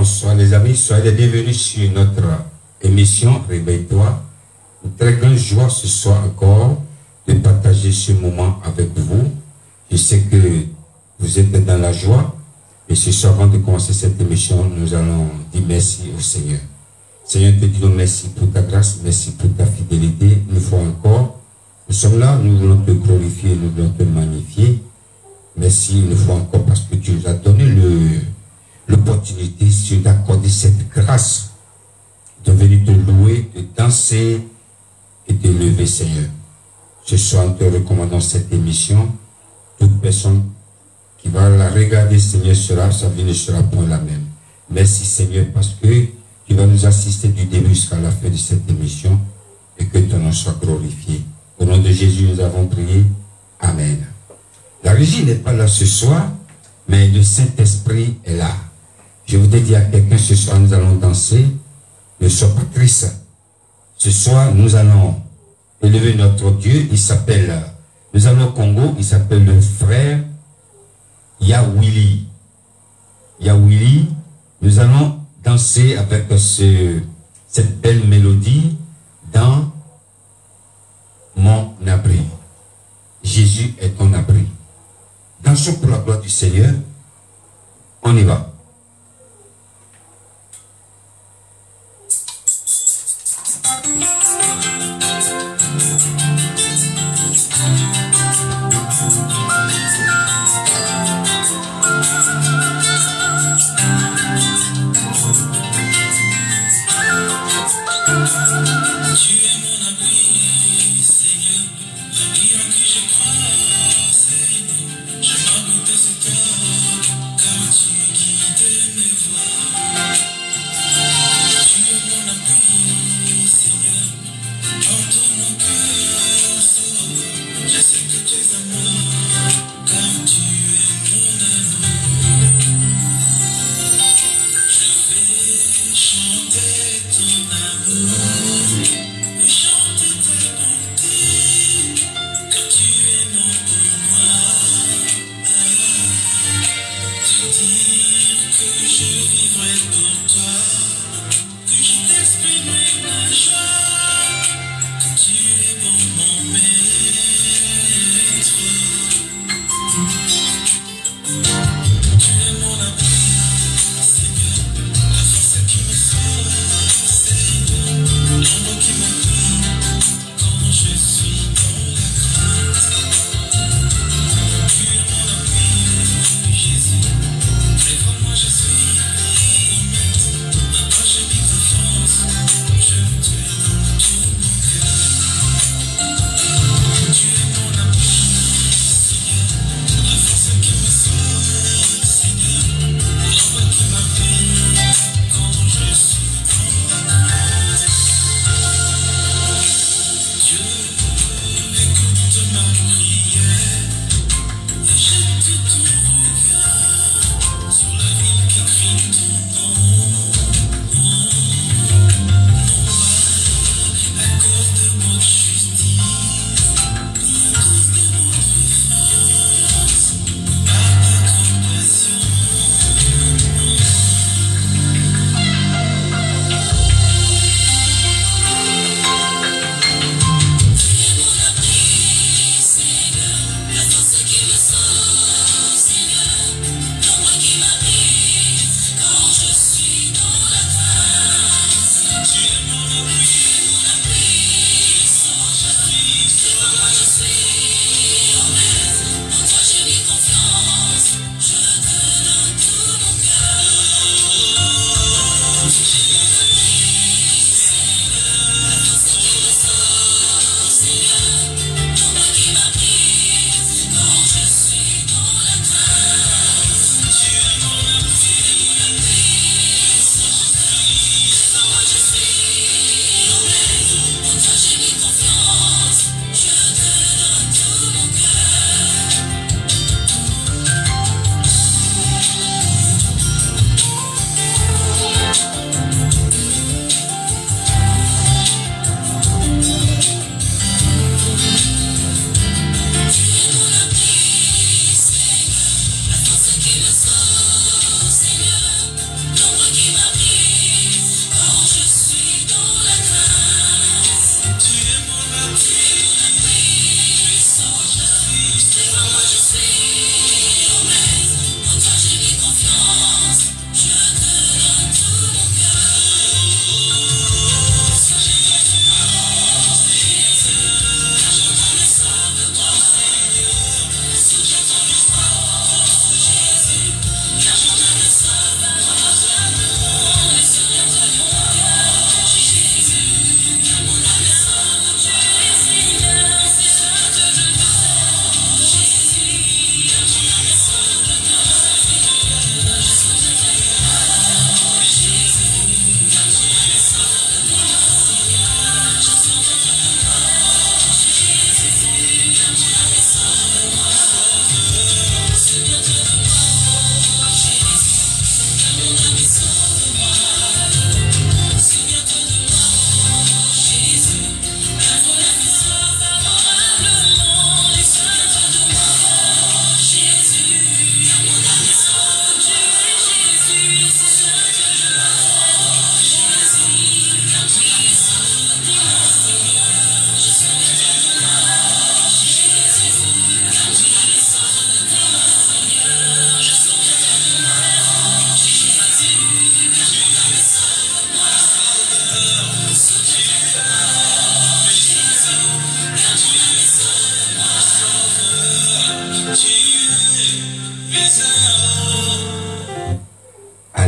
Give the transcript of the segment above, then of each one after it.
Bonsoir les amis, soyez les bienvenus sur notre émission Réveille-toi. Une très grande joie ce soir encore de partager ce moment avec vous. Je sais que vous êtes dans la joie. Et ce soir, avant de commencer cette émission, nous allons dire merci au Seigneur. Seigneur, te disons merci pour ta grâce, merci pour ta fidélité. Une fois encore, nous sommes là, nous voulons te glorifier, nous voulons te magnifier. Merci une fois encore parce que tu nous as donné l'opportunité, tu nous as accordé cette grâce de venir te louer, de danser et de lever, Seigneur. Ce soir, nous te recommandons cette émission. Toute personne qui va la regarder, Seigneur, sa vie ne sera point la même. Merci, Seigneur, parce que tu vas nous assister du début jusqu'à la fin de cette émission et que ton nom soit glorifié. Au nom de Jésus, nous avons prié. Amen. La régie n'est pas là ce soir, mais le Saint-Esprit est là. Je voudrais dire à quelqu'un, ce soir, nous allons danser. Ne sois pas triste. Ce soir, nous allons élever notre Dieu. Il s'appelle, nous allons au Congo, il s'appelle le frère Yawili. Yawili, nous allons danser avec cette belle mélodie dans mon abri. Jésus est ton abri. Dansons pour la gloire du Seigneur. On y va.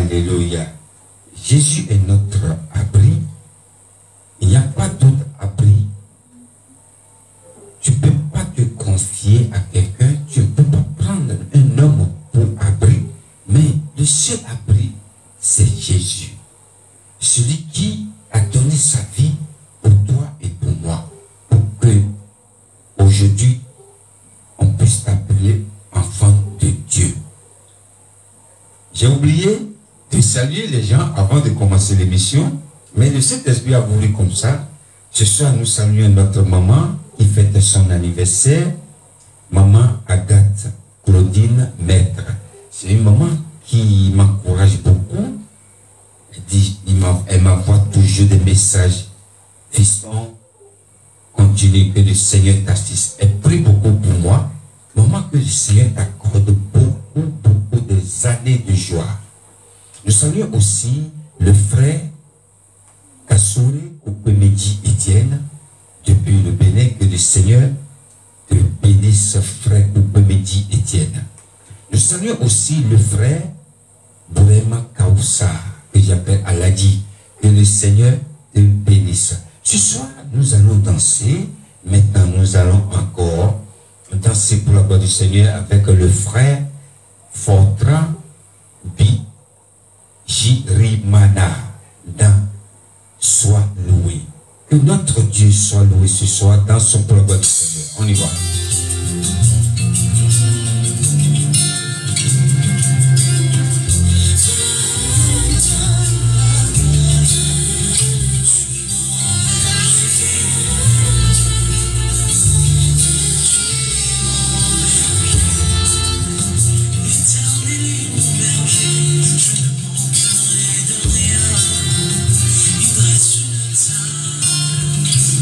Alléluia. Jésus est notre abri. Il n'y a pas d'autre abri. Tu ne peux pas te confier à quelqu'un. Tu ne peux pas prendre un homme pour abri. Mais le seul abri, c'est Jésus. Celui qui a donné sa vie pour toi et pour moi. Pour que aujourd'hui, on puisse t'appeler enfant de Dieu. J'ai oublié de saluer les gens avant de commencer l'émission, mais le Saint-Esprit a voulu comme ça. Ce soir, nous saluons notre maman qui fête son anniversaire, maman Agathe Claudine Maître. C'est une maman qui m'encourage beaucoup. Elle m'envoie toujours des messages. Fiston, continue, que le Seigneur t'assiste. Elle prie beaucoup pour moi. Maman, que le Seigneur t'accorde beaucoup des années de joie. Nous saluons aussi le frère Kassouri Koupemedi Etienne depuis le Bénin. Que le Seigneur te bénisse, frère Koupemedi Etienne. Nous saluons aussi le frère Bourema Kaoussa, que j'appelle Aladi. Que le Seigneur te bénisse. Ce soir, nous allons danser. Maintenant, nous allons encore danser pour la gloire du Seigneur avec le frère Fortran Bijirimana dans Sois loué. Que notre Dieu soit loué ce soir dans son pour la gloire du Seigneur. On y va.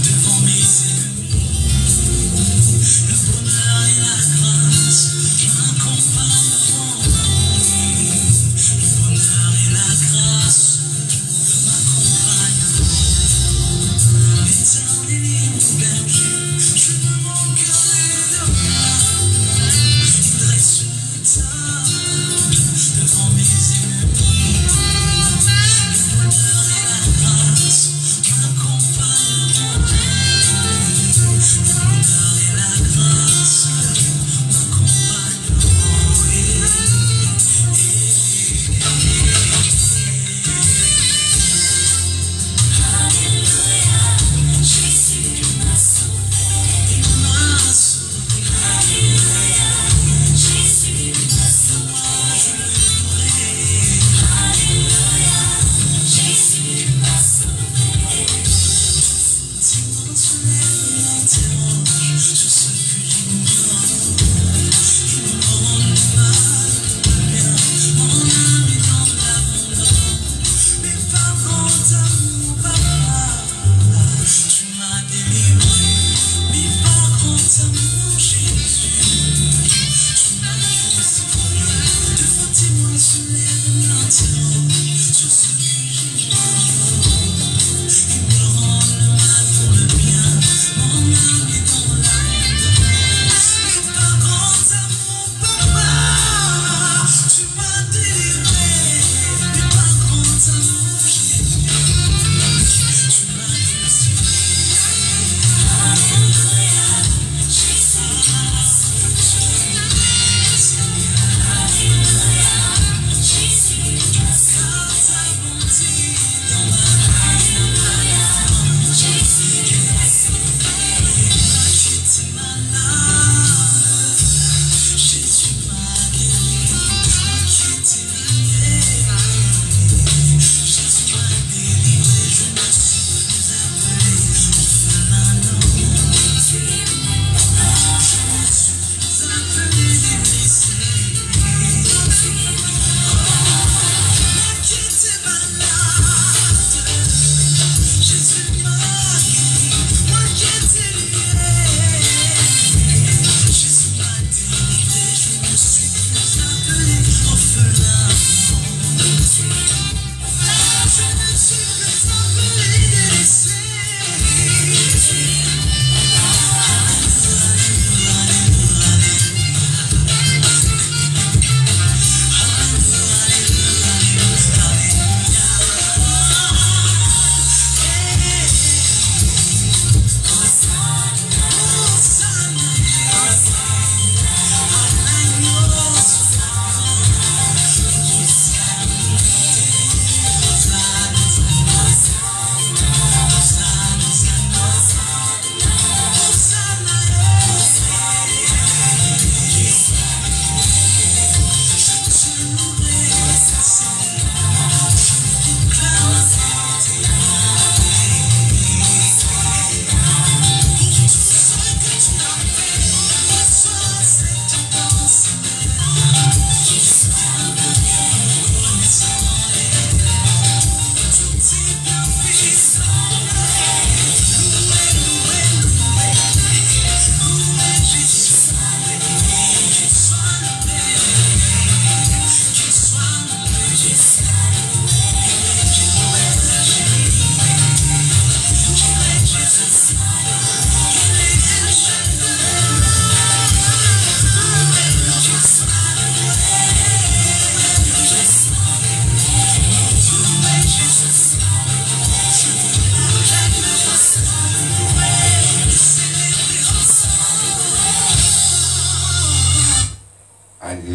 Devant mes ennemis,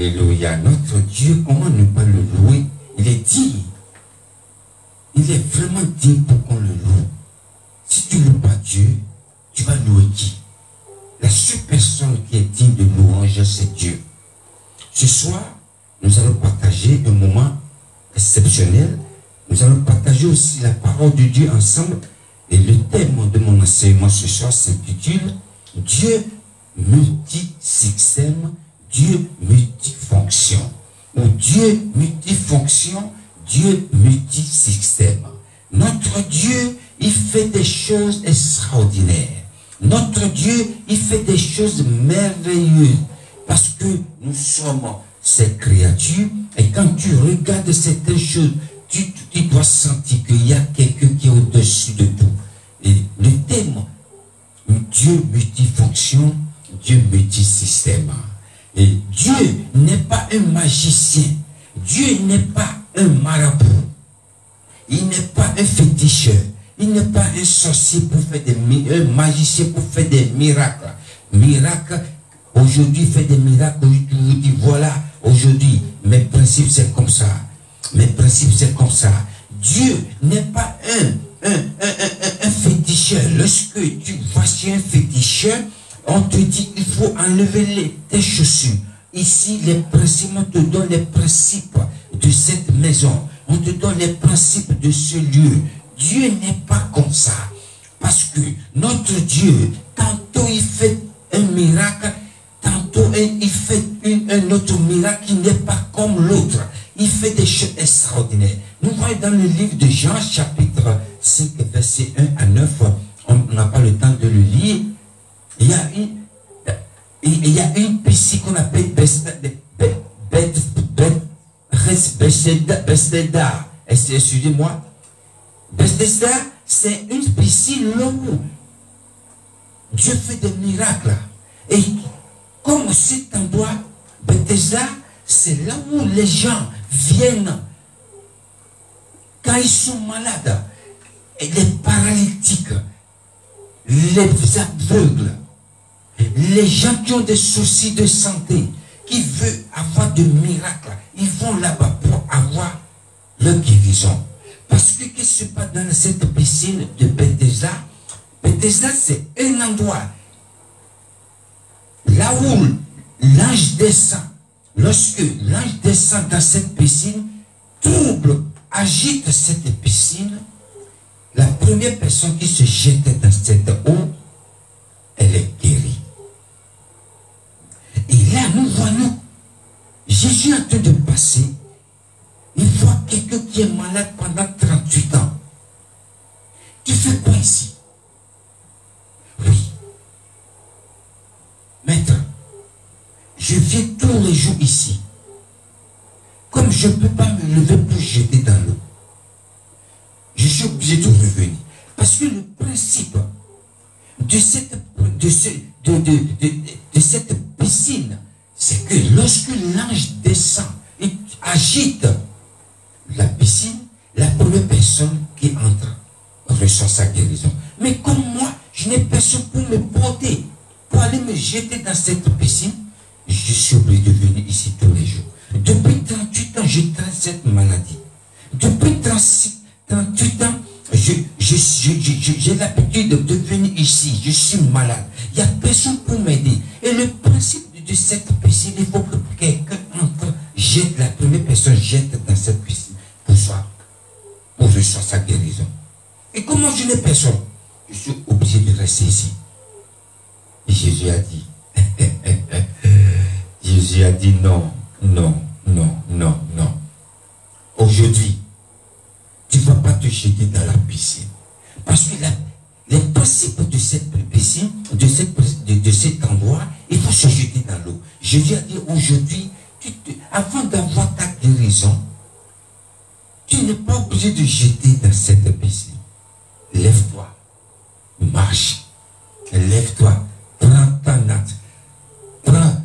Alléluia. Notre Dieu, comment ne pas le louer? Il est digne. Il est vraiment digne pour qu'on le loue. Si tu ne loues pas Dieu, tu vas louer qui? La seule personne qui est digne de louange, c'est Dieu. Ce soir, nous allons partager un moment exceptionnel. Nous allons partager aussi la parole de Dieu ensemble. Et le thème de mon enseignement ce soir s'intitule Dieu multisystème, Dieu multifonction. Ou Dieu multifonction, Dieu multisystème. Notre Dieu, il fait des choses extraordinaires. Notre Dieu, il fait des choses merveilleuses. Parce que nous sommes ses créatures. Et quand tu regardes certaines choses, tu dois sentir qu'il y a quelqu'un qui est au-dessus de tout. Et le thème, Dieu multifonction, Dieu multisystème. Et Dieu n'est pas un magicien. Dieu n'est pas un marabout. Il n'est pas un féticheur. Il n'est pas un sorcier pour faire un magicien pour faire des miracles. Miracles, aujourd'hui, fait des miracles. Aujourd'hui, vous dit, voilà, aujourd'hui, mes principes, c'est comme ça. Mes principes, c'est comme ça. Dieu n'est pas un féticheur. Lorsque tu vas chez un féticheur, on te dit, il faut enlever tes chaussures. Ici, les principes, on te donne les principes de cette maison. On te donne les principes de ce lieu. Dieu n'est pas comme ça. Parce que notre Dieu, tantôt il fait un miracle, tantôt il fait un autre miracle qui n'est pas comme l'autre. Il fait des choses extraordinaires. Nous voyons dans le livre de Jean, chapitre 5, verset 1 à 9, on n'a pas le temps de le lire. Il y a une piscine qu'on appelle Bethesda. Excusez-moi. Bethesda, c'est une piscine là où Dieu fait des miracles. Et comme cet endroit, Bethesda, c'est là où les gens viennent quand ils sont malades. Et les paralytiques, les aveugles, les gens qui ont des soucis de santé, qui veulent avoir des miracles, ils vont là-bas pour avoir leur guérison. Parce que qu'est-ce qui se passe dans cette piscine de Bethesda? Bethesda, c'est un endroit là où l'ange descend. Lorsque l'ange descend dans cette piscine, trouble, agite cette piscine, la première personne qui se jette dans cette eau, elle est guérie. Et là, nous voyons Jésus en train de passer. Il voit quelqu'un qui est malade pendant 38 ans. Tu fais quoi ici? Oui. Maître, je viens tous les jours ici. Comme je ne peux pas me lever pour jeter dans l'eau, je suis obligé de revenir. Parce que le principe de cette piscine, c'est que lorsque l'ange descend et agite la piscine, la première personne qui entre reçoit sa guérison. Mais comme moi, je n'ai personne pour me porter, pour aller me jeter dans cette piscine, je suis obligé de venir ici tous les jours. Depuis 38 ans, je traite cette maladie. Depuis 38 ans, j'ai l'habitude de venir ici. Je suis malade. Il n'y a personne pour m'aider. Et le principe de cette piscine, il faut que quelqu'un entre, jette, la première personne jette dans cette piscine pour recevoir sa guérison. Et comment je n'ai personne? Je suis obligé de rester ici. Et Jésus a dit, Jésus a dit non, non, non, non, non. Aujourd'hui, tu ne vas pas te jeter dans la piscine. Parce que les principes de cette piscine, de cet endroit, il faut se jeter dans l'eau. Jésus a dit aujourd'hui, avant d'avoir ta guérison, tu n'es pas obligé de jeter dans cette piscine. Lève-toi, marche, lève-toi, prends ta natte, prends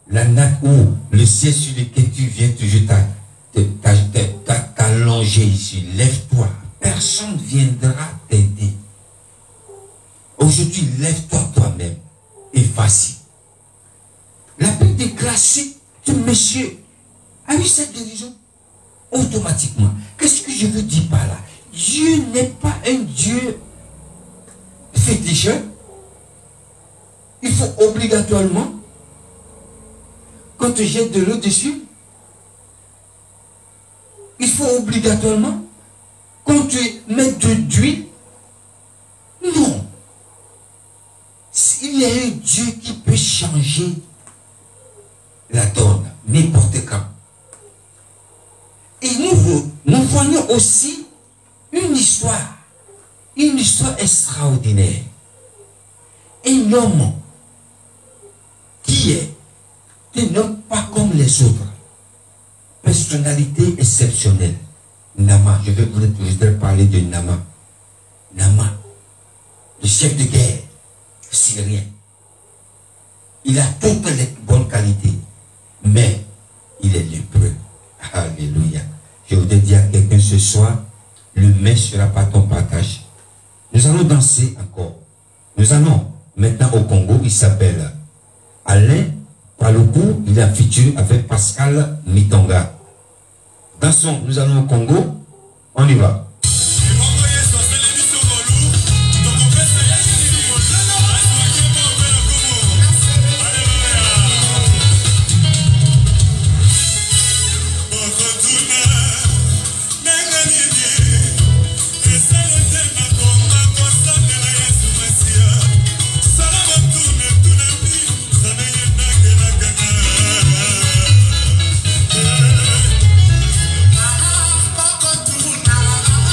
la natte ou le ciel sur lequel tu viens toujours t'allonger ici, lève-toi, personne ne viendra t'aider. Aujourd'hui, lève-toi toi-même et vas-y. La Bible déclare, ce monsieur a eu cette guérison automatiquement. Qu'est-ce que je veux dire par là? Dieu n'est pas un Dieu féticheur. Il faut obligatoirement, quand tu jettes de l'eau dessus, il faut obligatoirement, quand tu mets de l'huile, non. Il y a un Dieu qui peut changer la donne, n'importe quand. Et nous voyons aussi une histoire extraordinaire. Un homme qui est un homme pas comme les autres. Personnalité exceptionnelle. Nama, je voudrais parler de Nama. Nama, le chef de guerre syrien. Il a toutes les bonnes qualités, mais il est lépreux. Alléluia. Je voudrais dire à quelqu'un ce soir, le mais ne sera pas ton partage. Nous allons danser encore. Nous allons maintenant au Congo. Il s'appelle Alain Paluku. Il a feature avec Pascal Mitonga. Dansons, nous allons au Congo. On y va. Ah,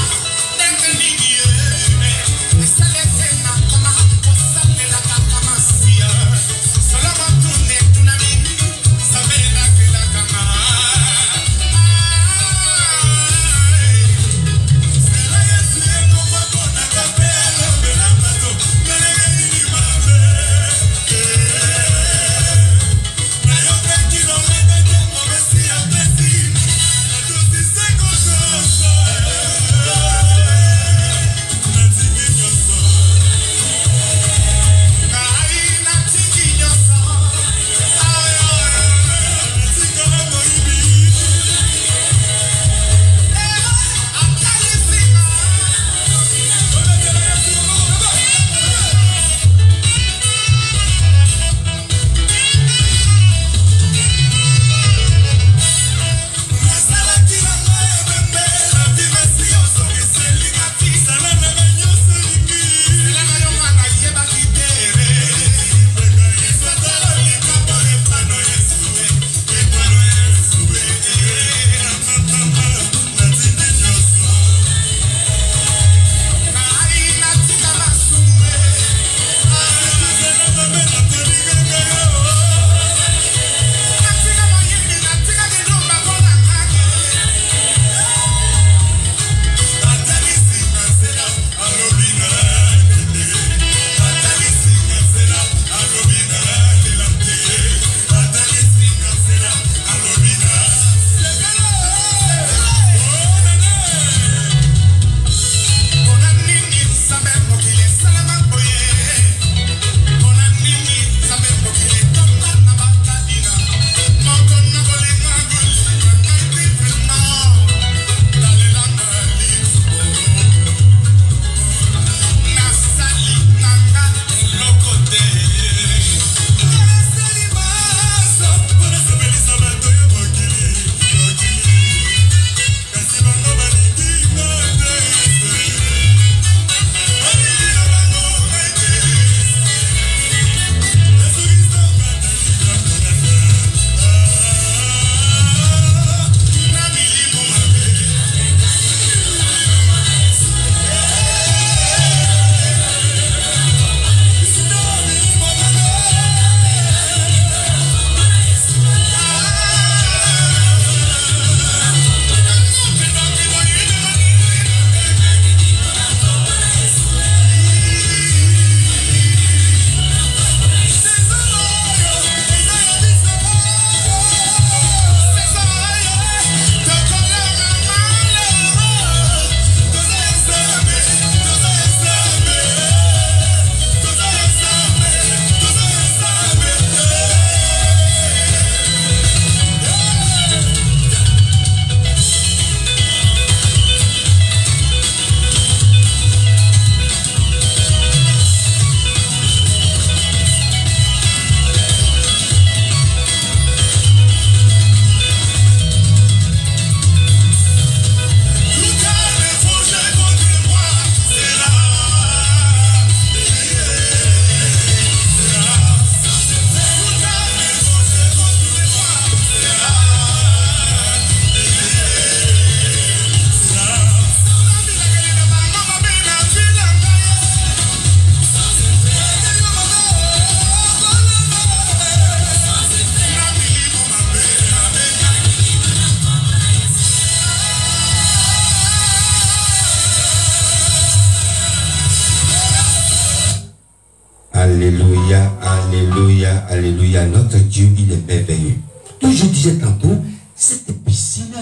Alléluia, alléluia, alléluia. Notre Dieu, il est merveilleux. Donc je disais tantôt, cette piscine,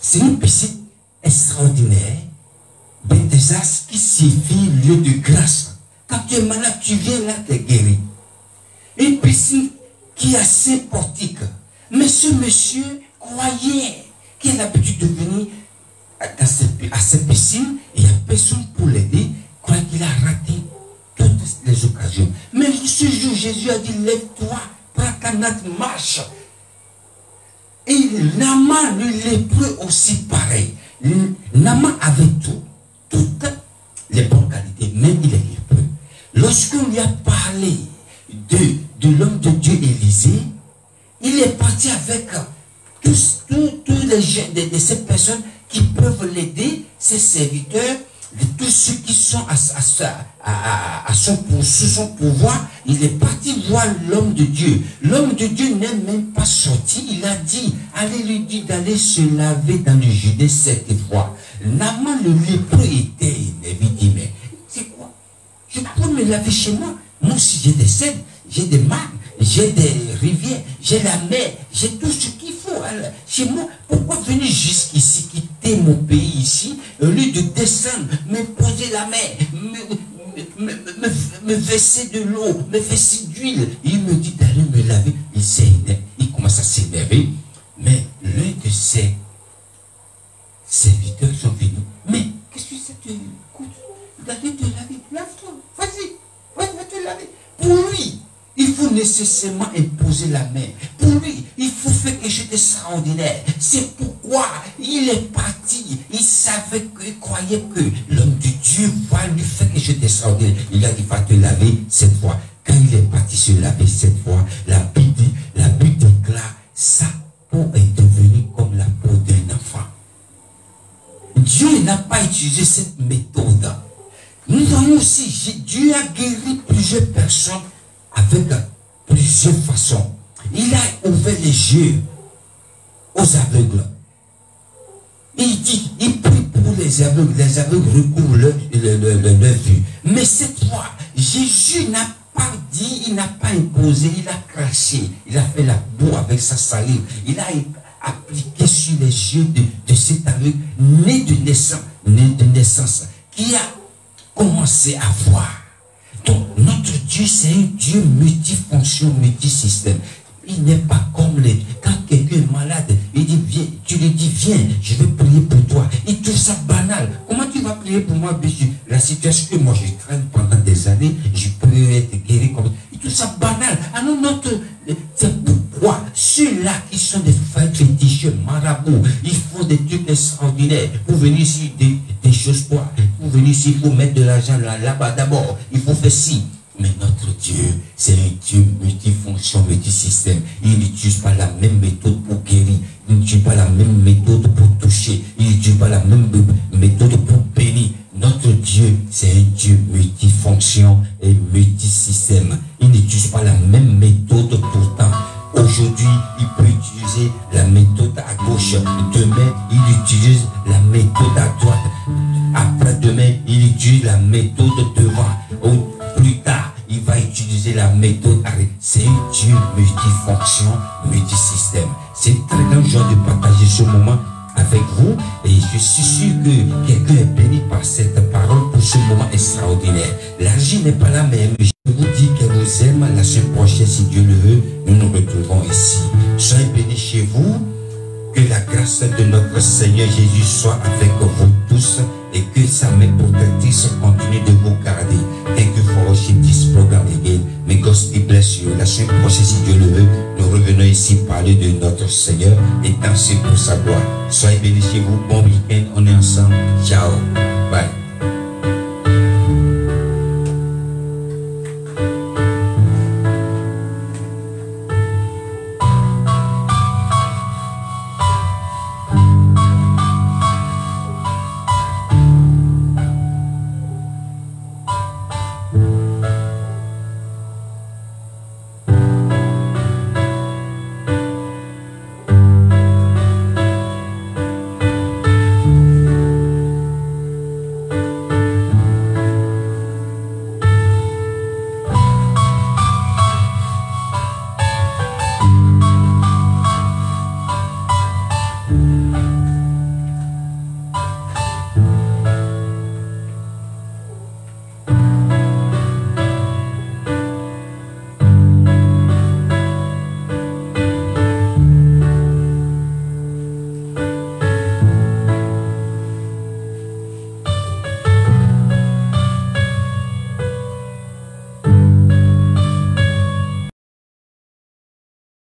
c'est une piscine extraordinaire. Bethesda qui signifie lieu de grâce. Quand tu es malade, tu viens là, tu es guéri. Une piscine qui a 5 portiques. Mais ce monsieur croyait qu'il a l'habitude de venir à cette piscine, il n'y a personne pour l'aider, croyait qu'il a raté toutes les occasions. Mais ce jour, Jésus a dit, lève-toi, prends ta natte, marche. Et Naaman, le lépreux aussi pareil. Naaman avait toutes les bonnes qualités, même il est lépreux. Lorsqu'on lui a parlé de l'homme de Dieu Élisée, il est parti avec tous les gens de ces personnes qui peuvent l'aider, ses serviteurs, de tous ceux qui sont sous son pouvoir. Il est parti voir l'homme de Dieu. L'homme de Dieu n'est même pas sorti. Il a dit, allez lui dire d'aller se laver dans le Judée 7 fois. Naaman le lépreux était énervé. Il dit, mais c'est quoi? Je peux me laver chez moi. Moi aussi j'ai des seines, j'ai des marques, j'ai des rivières, j'ai la mer, j'ai tout ce qu'il faut chez moi. Pourquoi venir jusqu'ici, quitter mon pays ici, au lieu de descendre, me poser la mer, me verser de l'eau, me verser d'huile? Il me dit d'aller me laver. Il commence à s'énerver. Mais l'un de ses serviteurs sont venus. Mais qu'est-ce que ça te coûte d'aller te laver? Lave-toi, vas-y, va te laver. Pour lui, il faut nécessairement imposer la main. Pour lui, il faut faire quelque chose d'extraordinaire. C'est pourquoi il est parti. Il savait il croyait que l'homme de Dieu va lui faire quelque chose d'extraordinaire. Il a dit, va te laver cette fois. Quand il est parti se laver cette fois, la Bible déclare, sa peau est devenue comme la peau d'un enfant. Dieu n'a pas utilisé cette méthode. Nous voyons aussi, Dieu a guéri plusieurs personnes avec plusieurs façons. Il a ouvert les yeux aux aveugles. Il dit, il prie pour les aveugles recouvrent leur vue. Mais cette fois, Jésus n'a pas dit, il n'a pas imposé, il a craché, il a fait la boue avec sa salive, il a appliqué sur les yeux de cet aveugle né de naissance, qui a commencé à voir. Donc notre Dieu, c'est un Dieu multifonction, multisystème. Il n'est pas comme les... Quand quelqu'un est malade, il dit, viens, tu lui dis, viens, je vais prier pour toi. Il trouve ça banal. Comment tu vas prier pour moi, monsieur? La situation que moi je traîne pendant des années, je peux être guéri comme... Il trouve ça banal. Alors c'est pourquoi ceux-là qui sont des féticheurs, marabouts, ils font des trucs extraordinaires. Pour venir ici, des choses quoi? Pour venir ici, il faut mettre de l'argent là-bas d'abord. Il faut faire ci. Mais notre Dieu, c'est un Dieu multifonction, multisystème. Il n'utilise pas la même méthode pour guérir. Il n'utilise pas la même méthode pour toucher. Il n'utilise pas la même méthode pour bénir. Notre Dieu, c'est un Dieu multifonction et multisystème. Il n'utilise pas la même méthode pourtant. Aujourd'hui, il peut utiliser la méthode à gauche. Demain, il utilise la méthode à droite. Après-demain, il utilise la méthode devant. Plus tard, il va utiliser la méthode arrêt. C'est un Dieu multifonction, multisystème. C'est une très grande joie de partager ce moment avec vous. Et je suis sûr que quelqu'un est béni par cette parole pour ce moment extraordinaire. L'argent n'est pas la même. Je vous dis que vous aime. La semaine prochaine, si Dieu le veut, nous nous retrouvons ici. Soyez bénis chez vous. Que la grâce de notre Seigneur Jésus soit avec vous tous et que sa main protectrice continue de vous garder. Thank you for watching this program again. May God bless you. La semaine prochaine, si Dieu le veut, nous revenons ici parler de notre Seigneur et danser pour sa gloire. Soyez bénis chez vous. Bon week-end. On est ensemble.